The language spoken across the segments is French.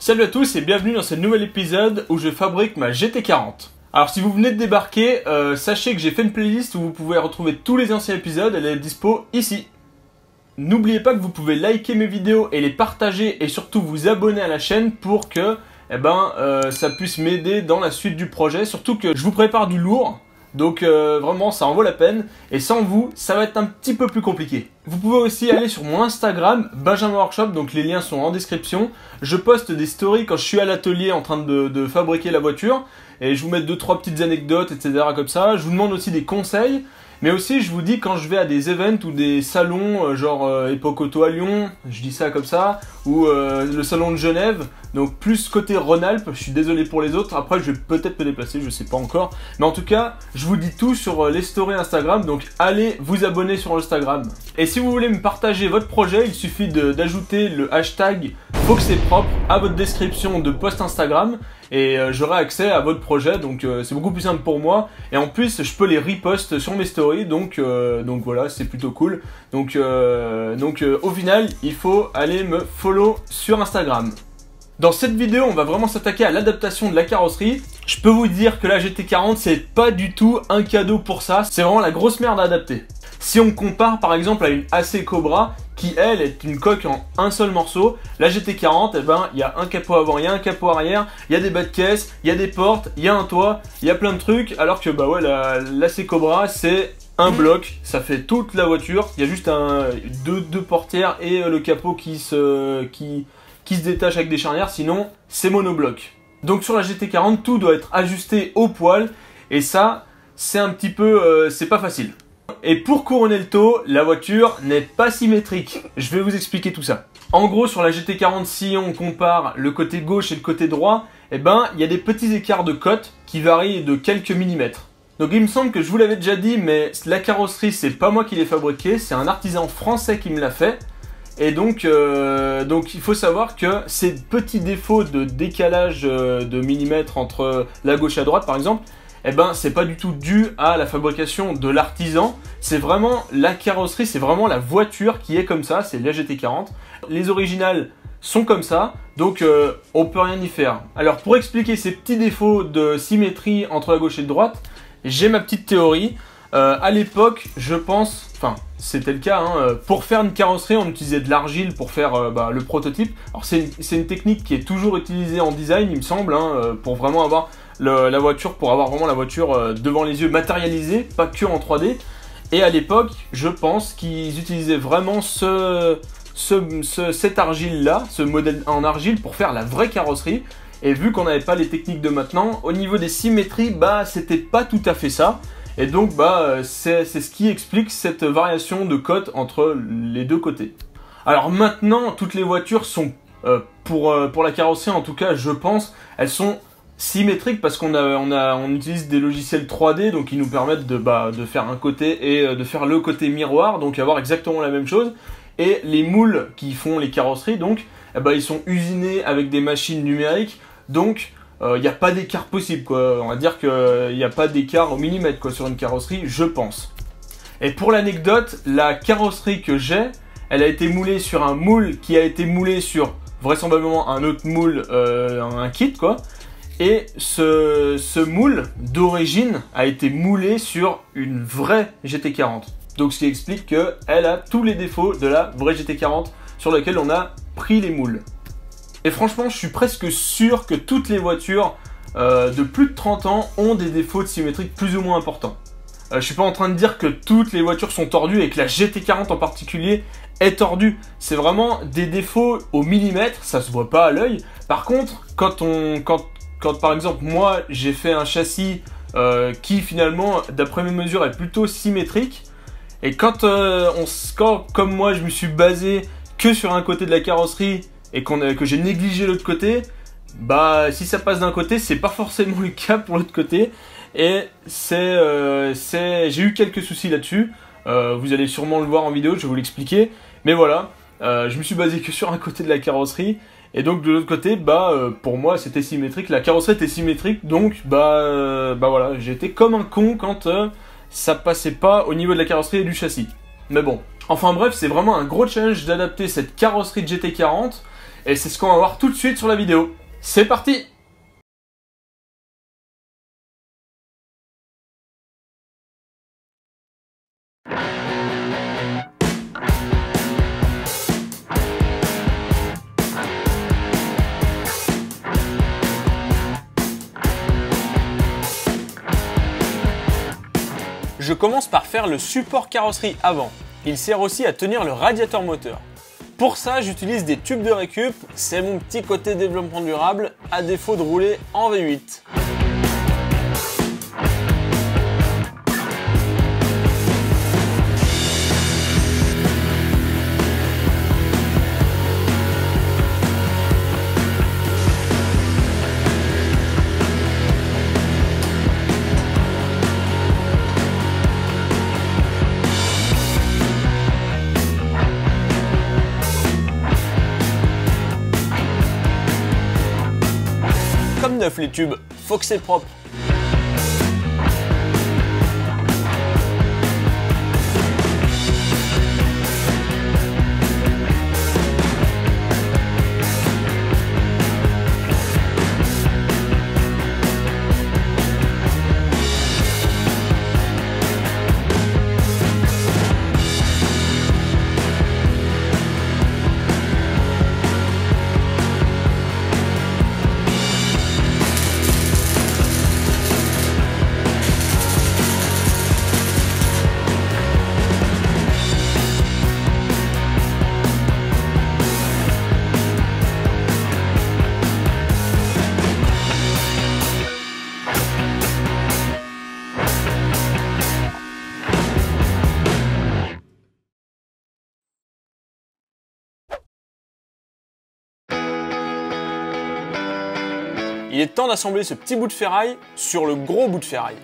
Salut à tous et bienvenue dans ce nouvel épisode où je fabrique ma GT40. Alors si vous venez de débarquer, sachez que j'ai fait une playlist où vous pouvez retrouver tous les anciens épisodes, elle est dispo ici. N'oubliez pas que vous pouvez liker mes vidéos et les partager et surtout vous abonner à la chaîne pour que ça puisse m'aider dans la suite du projet. Surtout que je vous prépare du lourd, donc vraiment ça en vaut la peine. Et sans vous, ça va être un petit peu plus compliqué. Vous pouvez aussi aller sur mon Instagram, Benjamin Workshop, donc les liens sont en description. Je poste des stories quand je suis à l'atelier en train de fabriquer la voiture. Et je vous mets 2-3 petites anecdotes, etc. comme ça. Je vous demande aussi des conseils. Mais aussi, je vous dis quand je vais à des events ou des salons, genre Époque Auto à Lyon, je dis ça comme ça, ou le salon de Genève, donc plus côté Rhône-Alpes, je suis désolé pour les autres, après je vais peut-être me déplacer, je sais pas encore. Mais en tout cas, je vous dis tout sur les stories Instagram, donc allez vous abonner sur Instagram. Et si vous voulez me partager votre projet, il suffit d'ajouter le hashtag faut que c'est propre à votre description de post Instagram. Et j'aurai accès à votre projet, donc c'est beaucoup plus simple pour moi. Et en plus, je peux les repost sur mes stories, donc voilà, c'est plutôt cool. Donc au final, il faut aller me follow sur Instagram. Dans cette vidéo, on va vraiment s'attaquer à l'adaptation de la carrosserie. Je peux vous dire que la GT40, c'est pas du tout un cadeau pour ça. C'est vraiment la grosse merde à adapter. Si on compare par exemple à une AC Cobra, qui elle est une coque en un seul morceau, la GT40, il y a un capot avant, il y a un capot arrière, il y a des bas de caisse, il y a des portes, il y a un toit, il y a plein de trucs, alors que l'AC Cobra c'est un bloc, ça fait toute la voiture, il y a juste deux portières et le capot qui se détache avec des charnières, sinon c'est monobloc. Donc sur la GT40, tout doit être ajusté au poil, et ça, c'est un petit peu, c'est pas facile. Et pour couronner le tout, la voiture n'est pas symétrique. Je vais vous expliquer tout ça. En gros, sur la GT40, si on compare le côté gauche et le côté droit, il y a des petits écarts de cote qui varient de quelques millimètres. Donc il me semble que je vous l'avais déjà dit, mais la carrosserie, c'est pas moi qui l'ai fabriquée, c'est un artisan français qui me l'a fait. Et donc il faut savoir que ces petits défauts de décalage de millimètres entre la gauche et la droite, par exemple, c'est pas du tout dû à la fabrication de l'artisan, c'est vraiment la carrosserie, c'est vraiment la voiture qui est comme ça, c'est la GT40. Les originales sont comme ça, donc on peut rien y faire. Alors pour expliquer ces petits défauts de symétrie entre la gauche et la droite, j'ai ma petite théorie. À l'époque, je pense, enfin c'était le cas, pour faire une carrosserie on utilisait de l'argile pour faire le prototype. Alors c'est une technique qui est toujours utilisée en design il me semble, pour vraiment avoir la voiture, pour avoir vraiment la voiture devant les yeux matérialisée, pas que en 3D. Et à l'époque, je pense qu'ils utilisaient vraiment cette argile-là, ce modèle en argile pour faire la vraie carrosserie. Et vu qu'on n'avait pas les techniques de maintenant, au niveau des symétries, c'était pas tout à fait ça. Et donc, c'est ce qui explique cette variation de cote entre les deux côtés. Alors maintenant, toutes les voitures sont, pour la carrosserie en tout cas, je pense, elles sont symétrique parce qu'on utilise des logiciels 3D, donc qui nous permettent de faire un côté et de faire le côté miroir, donc avoir exactement la même chose. Et les moules qui font les carrosseries, donc ils sont usinés avec des machines numériques, donc il n'y a pas d'écart possible, quoi. On va dire qu'il n'y a pas d'écart au millimètre, quoi, sur une carrosserie, je pense. Et pour l'anecdote, la carrosserie que j'ai, elle a été moulée sur un moule qui a été moulé sur vraisemblablement un autre moule, un kit, quoi. Et ce moule d'origine a été moulé sur une vraie GT40. Donc ce qui explique qu'elle a tous les défauts de la vraie GT40 sur laquelle on a pris les moules. Et franchement, je suis presque sûr que toutes les voitures de plus de 30 ans ont des défauts de symétrie plus ou moins importants. Je suis pas en train de dire que toutes les voitures sont tordues et que la GT40 en particulier est tordue. C'est vraiment des défauts au millimètre, ça se voit pas à l'œil. Par contre, quand par exemple moi j'ai fait un châssis qui finalement d'après mes mesures est plutôt symétrique, et quand comme moi je me suis basé que sur un côté de la carrosserie et que j'ai négligé l'autre côté, si ça passe d'un côté c'est pas forcément le cas pour l'autre côté, et j'ai eu quelques soucis là-dessus. Vous allez sûrement le voir en vidéo, je vais vous l'expliquer, mais voilà, je me suis basé que sur un côté de la carrosserie. Et donc de l'autre côté, pour moi c'était symétrique, la carrosserie était symétrique, donc voilà, j'étais comme un con quand ça passait pas au niveau de la carrosserie et du châssis. Mais bon, enfin bref, c'est vraiment un gros challenge d'adapter cette carrosserie de GT40. Et c'est ce qu'on va voir tout de suite sur la vidéo. C'est parti! Je commence par faire le support carrosserie avant. Il sert aussi à tenir le radiateur moteur. Pour ça, j'utilise des tubes de récup, c'est mon petit côté développement durable, à défaut de rouler en V8. Comme neuf les tubes, faut que c'est propre. Il est temps d'assembler ce petit bout de ferraille sur le gros bout de ferraille.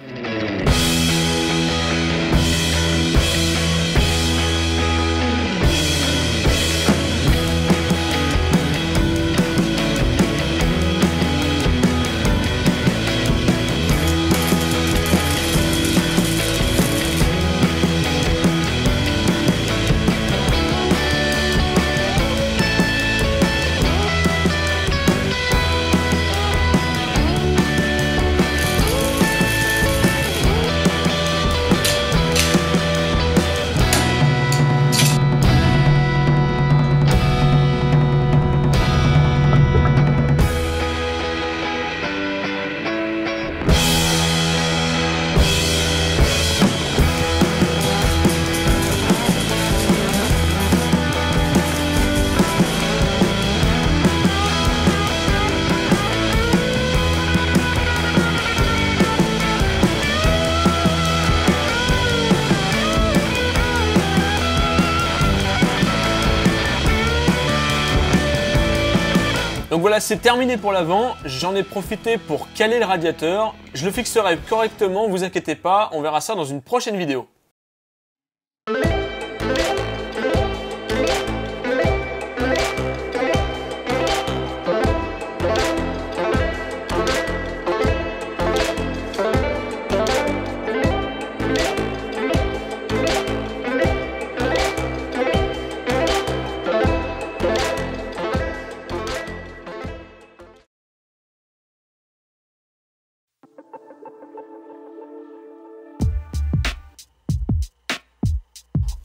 Donc voilà, c'est terminé pour l'avant, j'en ai profité pour caler le radiateur, je le fixerai correctement, vous inquiétez pas, on verra ça dans une prochaine vidéo.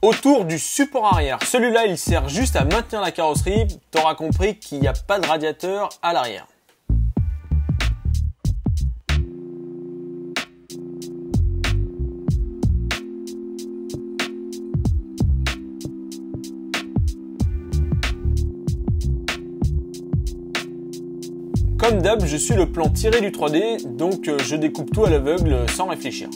Autour du support arrière, celui-là il sert juste à maintenir la carrosserie, t'auras compris qu'il n'y a pas de radiateur à l'arrière. Comme d'hab, je suis le plan tiré du 3D, donc je découpe tout à l'aveugle sans réfléchir.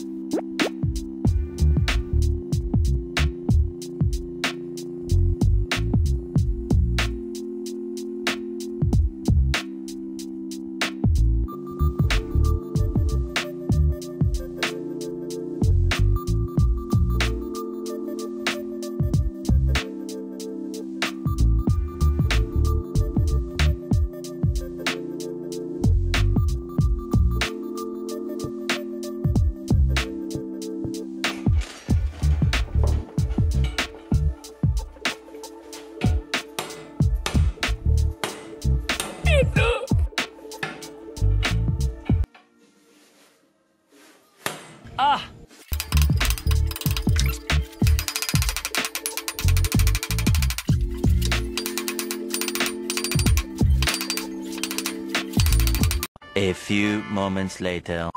A few moments later.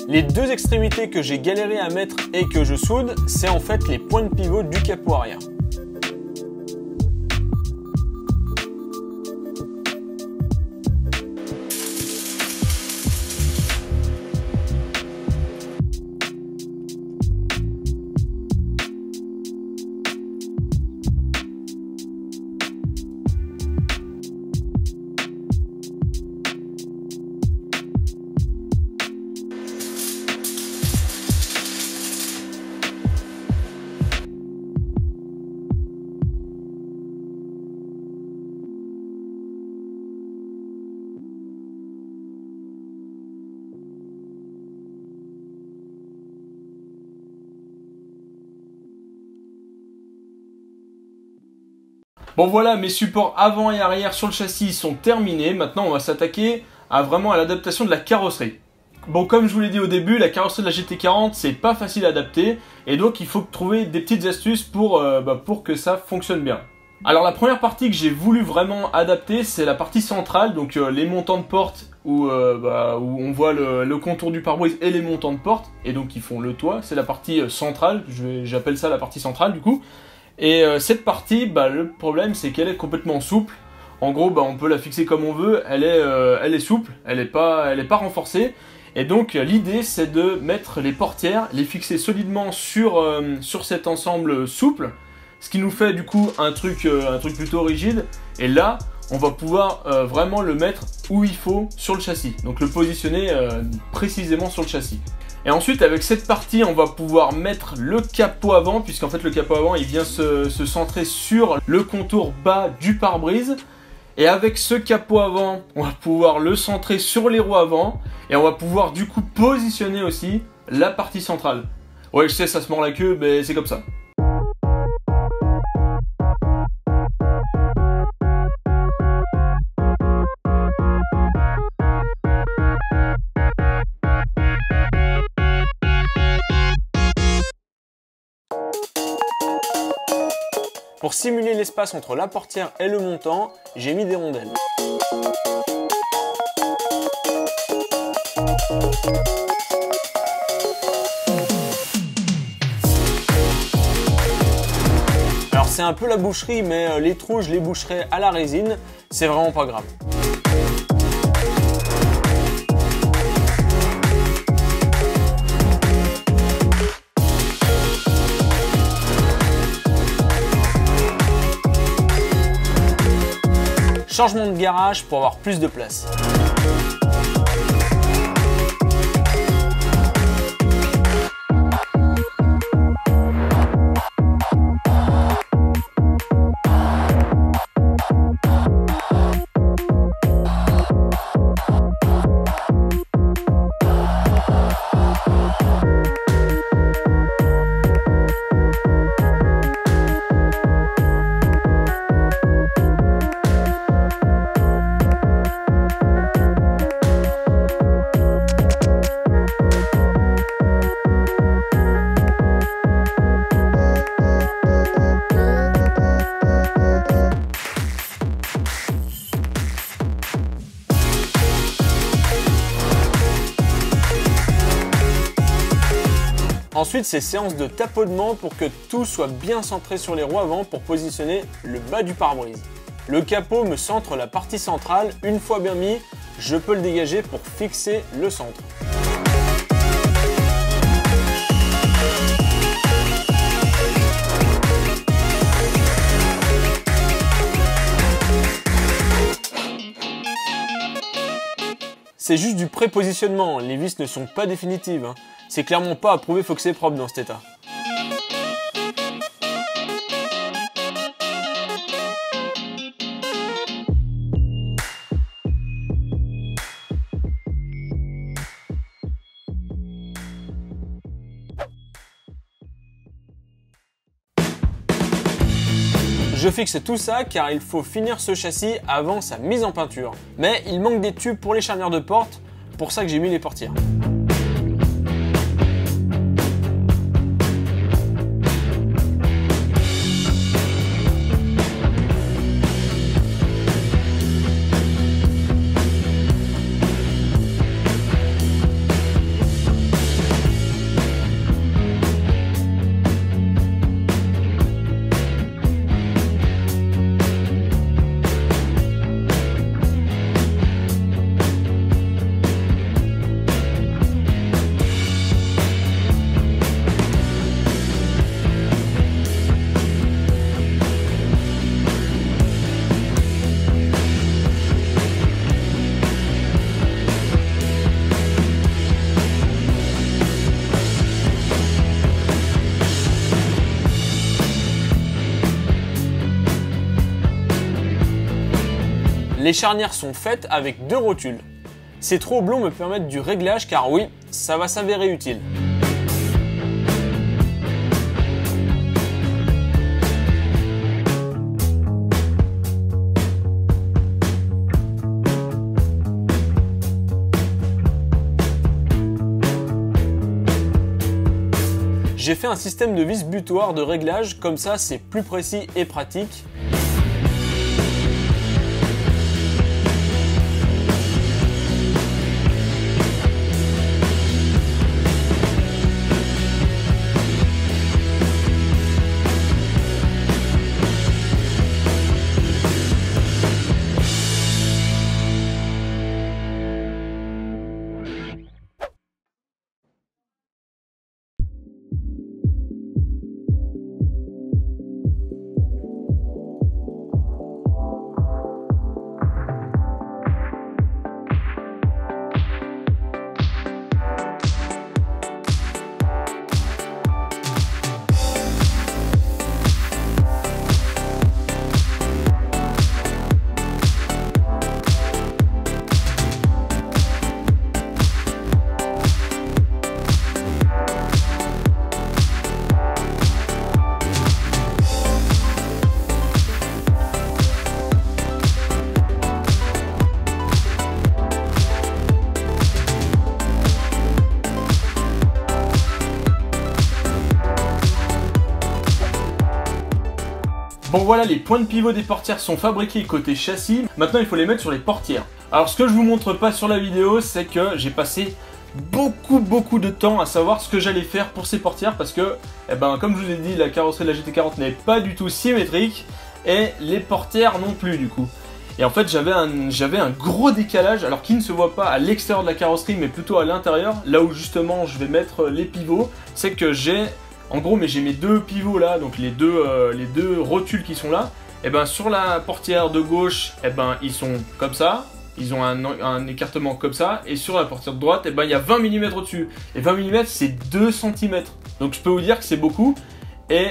Les deux extrémités que j'ai galéré à mettre et que je soude, c'est en fait les points de pivot du capot arrière. Bon voilà, mes supports avant et arrière sur le châssis sont terminés. Maintenant, on va s'attaquer à l'adaptation de la carrosserie. Bon, comme je vous l'ai dit au début, la carrosserie de la GT40, c'est pas facile à adapter. Et donc, il faut trouver des petites astuces pour que ça fonctionne bien. Alors, la première partie que j'ai voulu vraiment adapter, c'est la partie centrale. Donc, les montants de porte où on voit le contour du pare-brise et les montants de porte. Et donc, ils font le toit. C'est la partie centrale. J'appelle ça la partie centrale, du coup. Et cette partie, le problème c'est qu'elle est complètement souple. En gros, on peut la fixer comme on veut. Elle est souple, elle est pas renforcée. Et donc l'idée c'est de mettre les portières, les fixer solidement sur cet ensemble souple, ce qui nous fait du coup un truc plutôt rigide. Et là, on va pouvoir vraiment le mettre où il faut sur le châssis. Donc le positionner précisément sur le châssis. Et ensuite, avec cette partie, on va pouvoir mettre le capot avant, puisqu'en fait le capot avant, il vient se centrer sur le contour bas du pare-brise. Et avec ce capot avant, on va pouvoir le centrer sur les roues avant, et on va pouvoir du coup positionner aussi la partie centrale. Ouais, je sais, ça se mord la queue, mais c'est comme ça. Pour simuler l'espace entre la portière et le montant, j'ai mis des rondelles. Alors c'est un peu la boucherie, mais les trous je les boucherai à la résine, c'est vraiment pas grave. Changement de garage pour avoir plus de place. Ensuite, c'est séance de tapotement pour que tout soit bien centré sur les roues avant pour positionner le bas du pare-brise. Le capot me centre la partie centrale. Une fois bien mis, je peux le dégager pour fixer le centre. C'est juste du prépositionnement, les vis ne sont pas définitives. C'est clairement pas approuvé, faut que c'est propre dans cet état. Je fixe tout ça car il faut finir ce châssis avant sa mise en peinture. Mais il manque des tubes pour les charnières de porte, pour ça que j'ai mis les portières. Les charnières sont faites avec 2 rotules. Ces trous oblongs me permettent du réglage car oui, ça va s'avérer utile. J'ai fait un système de vis butoir de réglage, comme ça c'est plus précis et pratique. Bon voilà, les points de pivot des portières sont fabriqués côté châssis. Maintenant il faut les mettre sur les portières. Alors ce que je vous montre pas sur la vidéo, c'est que j'ai passé beaucoup de temps à savoir ce que j'allais faire pour ces portières parce que, comme je vous ai dit, la carrosserie de la GT40 n'est pas du tout symétrique et les portières non plus du coup. Et en fait j'avais un gros décalage, alors qui ne se voit pas à l'extérieur de la carrosserie mais plutôt à l'intérieur, là où justement je vais mettre les pivots. C'est que j'ai mes 2 pivots là, donc les deux rotules qui sont là, et sur la portière de gauche, ils sont comme ça, ils ont un écartement comme ça, et sur la portière de droite, il y a 20 mm au-dessus. Et 20 mm c'est 2 cm, donc je peux vous dire que c'est beaucoup. Et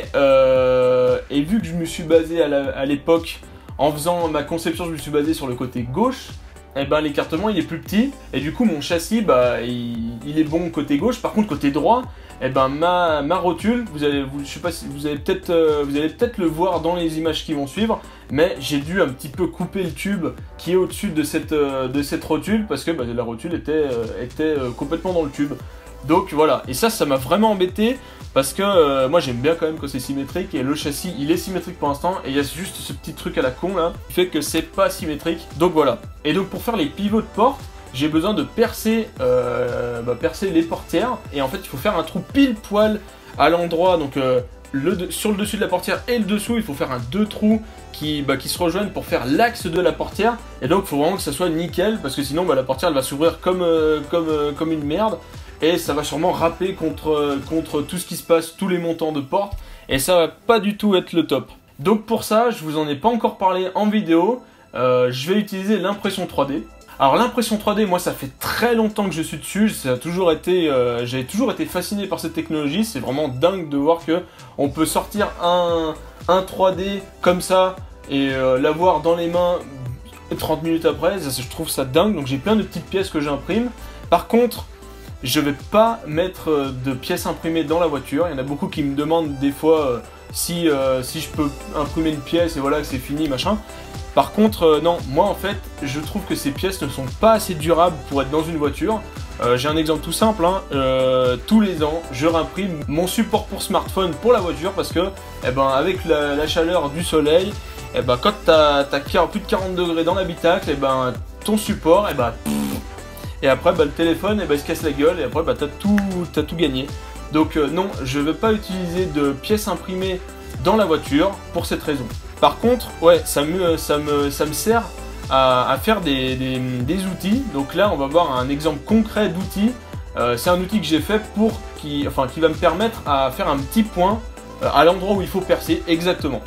vu que je me suis basé à l'époque, en faisant ma conception, je me suis basé sur le côté gauche, l'écartement il est plus petit, et du coup mon châssis il est bon côté gauche. Par contre côté droit, ma rotule, je sais pas si vous allez peut-être le voir dans les images qui vont suivre, mais j'ai dû un petit peu couper le tube qui est au-dessus de cette rotule parce que la rotule était complètement dans le tube. Donc voilà, et ça m'a vraiment embêté parce que moi j'aime bien quand même que c'est symétrique, et le châssis il est symétrique pour l'instant, et il y a juste ce petit truc à la con là qui fait que c'est pas symétrique. Donc voilà, et donc pour faire les pivots de porte, j'ai besoin de percer les portières, et en fait il faut faire un trou pile poil à l'endroit, donc sur le dessus de la portière et le dessous, il faut faire 2 trous qui se rejoignent pour faire l'axe de la portière. Et donc il faut vraiment que ça soit nickel, parce que sinon la portière elle va s'ouvrir comme une merde, et ça va sûrement râper contre tout ce qui se passe, tous les montants de porte, et ça va pas du tout être le top. Donc pour ça, je vous en ai pas encore parlé en vidéo, je vais utiliser l'impression 3D. Alors l'impression 3D, moi ça fait très longtemps que je suis dessus, j'avais toujours été fasciné par cette technologie. C'est vraiment dingue de voir que on peut sortir un 3D comme ça et l'avoir dans les mains 30 minutes après. Je trouve ça dingue, donc j'ai plein de petites pièces que j'imprime. Par contre, je vais pas mettre de pièces imprimées dans la voiture. Il y en a beaucoup qui me demandent des fois si je peux imprimer une pièce et voilà que c'est fini machin. Par contre, non, moi en fait, je trouve que ces pièces ne sont pas assez durables pour être dans une voiture. J'ai un exemple tout simple, tous les ans, je réimprime mon support pour smartphone pour la voiture parce que, avec la chaleur du soleil, quand t'as plus de 40 degrés dans l'habitacle, ton support, et après, le téléphone, il se casse la gueule, et après, t'as tout gagné. Donc non, je ne veux pas utiliser de pièces imprimées dans la voiture pour cette raison. Par contre, ouais, ça me sert à faire des outils. Donc là, on va voir un exemple concret d'outil. C'est un outil que j'ai fait qui va me permettre à faire un petit point à l'endroit où il faut percer exactement.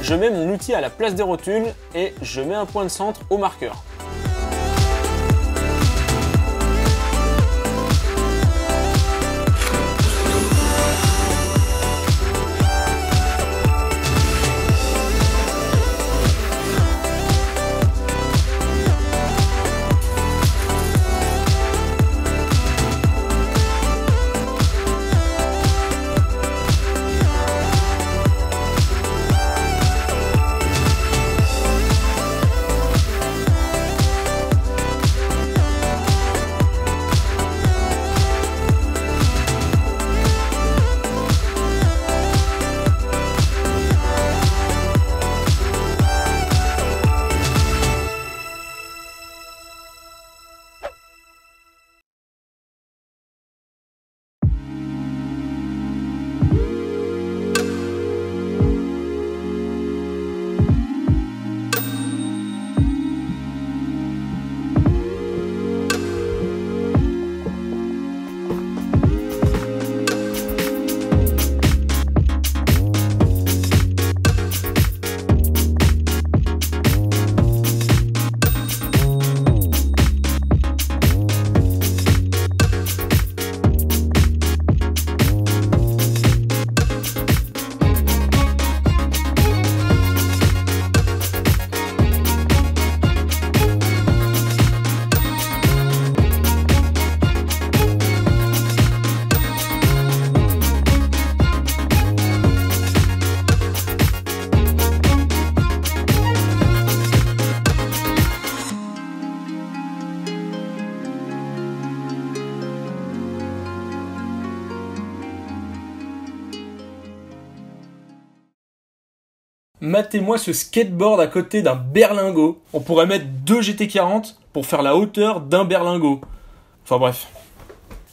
je mets mon outil à la place des rotules et je mets un point de centre au marqueur. Matez-moi ce skateboard à côté d'un berlingot. On pourrait mettre 2 GT40 pour faire la hauteur d'un berlingot. Enfin bref.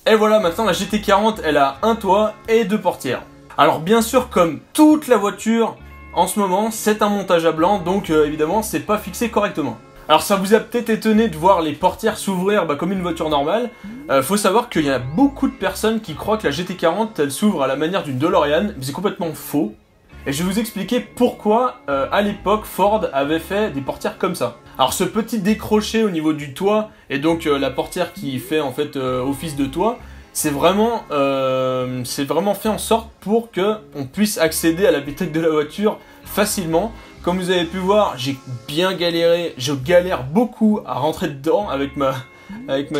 Et voilà, maintenant la GT40, elle a un toit et 2 portières. Alors bien sûr, comme toute la voiture, en ce moment, c'est un montage à blanc, donc évidemment, c'est pas fixé correctement. Alors ça vous a peut-être étonné de voir les portières s'ouvrir comme une voiture normale. Faut savoir qu'il y a beaucoup de personnes qui croient que la GT40, elle s'ouvre à la manière d'une DeLorean, mais c'est complètement faux. Et je vais vous expliquer pourquoi, à l'époque, Ford avait fait des portières comme ça. Alors ce petit décroché au niveau du toit, et donc la portière qui fait en fait office de toit, c'est vraiment fait en sorte pour qu'on puisse accéder à l'habitacle de la voiture facilement. Comme vous avez pu voir, j'ai bien galéré, je galère beaucoup à rentrer dedans avec ma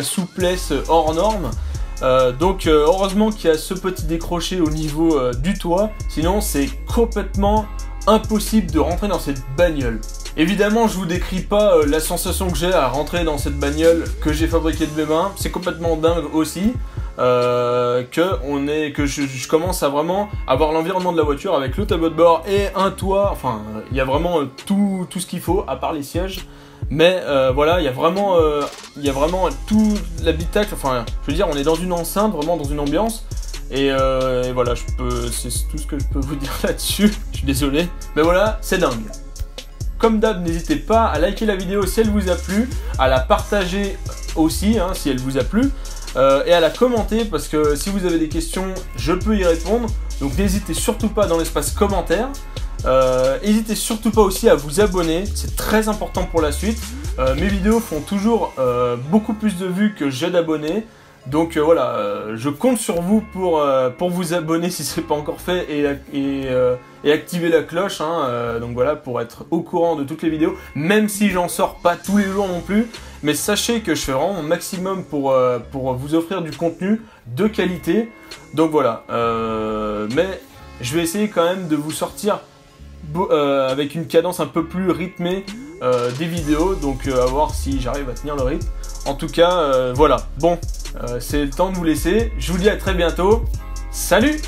souplesse hors norme. Donc heureusement qu'il y a ce petit décroché au niveau du toit, sinon c'est complètement impossible de rentrer dans cette bagnole. Évidemment, je vous décris pas la sensation que j'ai à rentrer dans cette bagnole que j'ai fabriquée de mes mains, c'est complètement dingue aussi. Que je commence à vraiment avoir l'environnement de la voiture avec le tableau de bord et un toit, enfin il y a vraiment tout ce qu'il faut à part les sièges. Mais voilà, il y a vraiment tout l'habitacle, enfin je veux dire on est dans une enceinte, vraiment dans une ambiance. Et voilà, c'est tout ce que je peux vous dire là-dessus, je suis désolé. Mais voilà, c'est dingue. Comme d'hab, n'hésitez pas à liker la vidéo si elle vous a plu, à la partager aussi si elle vous a plu, et à la commenter parce que si vous avez des questions, je peux y répondre. Donc n'hésitez surtout pas dans l'espace commentaire. N'hésitez surtout pas aussi à vous abonner, c'est très important pour la suite. Mes vidéos font toujours beaucoup plus de vues que j'ai d'abonnés. Donc voilà, je compte sur vous pour vous abonner si ce n'est pas encore fait et activer la cloche. Donc voilà, pour être au courant de toutes les vidéos, même si j'en sors pas tous les jours non plus. Mais sachez que je fais vraiment mon maximum pour vous offrir du contenu de qualité. Donc voilà, mais je vais essayer quand même de vous sortir avec une cadence un peu plus rythmée des vidéos. Donc à voir si j'arrive à tenir le rythme. En tout cas, voilà, bon. C'est le temps de vous laisser. Je vous dis à très bientôt. Salut!